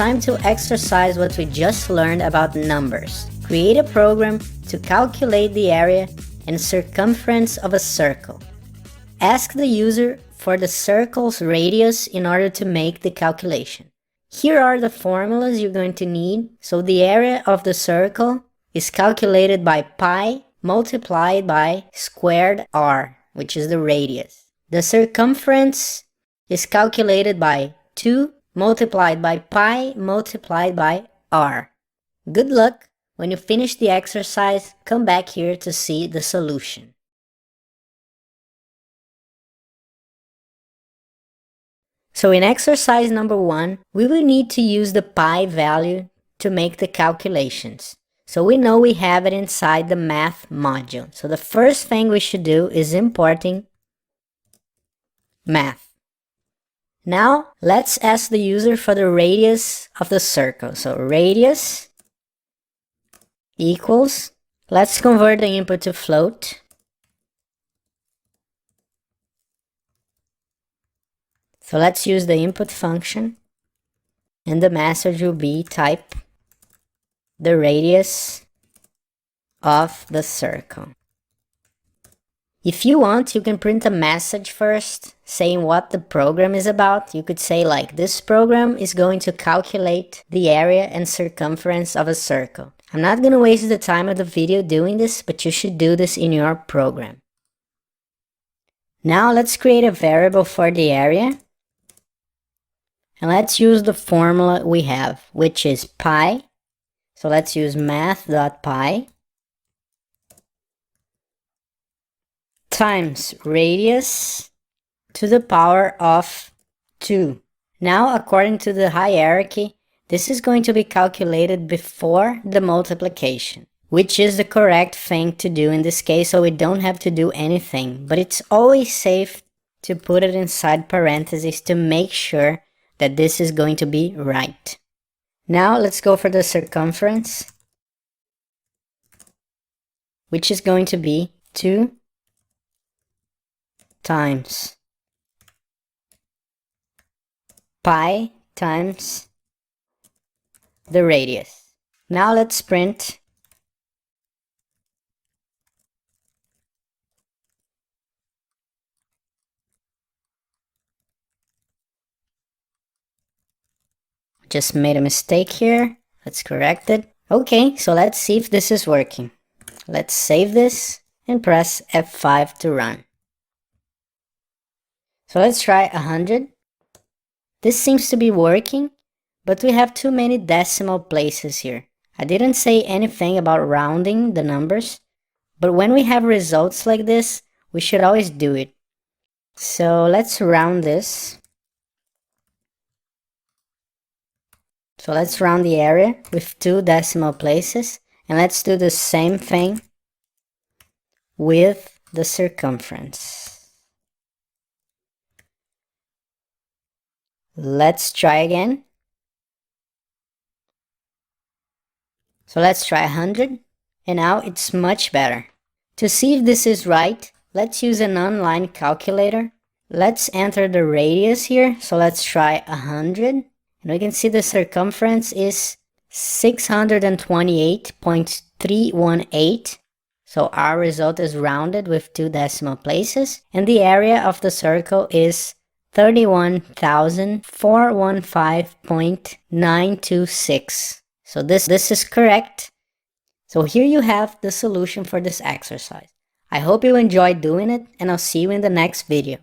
time to exercise what we just learned about numbers. Create a program to calculate the area and circumference of a circle. Ask the user for the circle's radius in order to make the calculation. Here are the formulas you're going to need. So the area of the circle is calculated by pi multiplied by squared r, which is the radius. The circumference is calculated by 2 multiplied by pi multiplied by r. Good luck! When you finish the exercise, come back here to see the solution. So in exercise number 1, we will need to use the pi value to make the calculations. So we know we have it inside the math module. So the first thing we should do is importing math. Now let's ask the user for the radius of the circle. So radius equals, let's convert the input to float. So let's use the input function, and the message will be type the radius of the circle. If you want, you can print a message first saying what the program is about. You could say like, this program is going to calculate the area and circumference of a circle. I'm not going to waste the time of the video doing this, but you should do this in your program. Now let's create a variable for the area. And let's use the formula we have, which is pi. So let's use math.pi times radius to the power of 2. Now, according to the hierarchy, this is going to be calculated before the multiplication, which is the correct thing to do in this case, so we don't have to do anything. But it's always safe to put it inside parentheses to make sure that this is going to be right. Now let's go for the circumference, which is going to be 2 times pi times the radius. Now let's print just made a mistake here. Let's correct it. Okay, so let's see if this is working. Let's save this and press F5 to run. So let's try 100. This seems to be working, but we have too many decimal places here. I didn't say anything about rounding the numbers, but when we have results like this, we should always do it. So let's round this. So let's round the area with 2 decimal places, and let's do the same thing with the circumference. Let's try again. So let's try 100, and now it's much better. To see if this is right, let's use an online calculator. Let's enter the radius here, so let's try 100. And we can see the circumference is 628.318. So our result is rounded with 2 decimal places. And the area of the circle is 31,415.926. So this is correct. So here you have the solution for this exercise. I hope you enjoyed doing it, and I'll see you in the next video.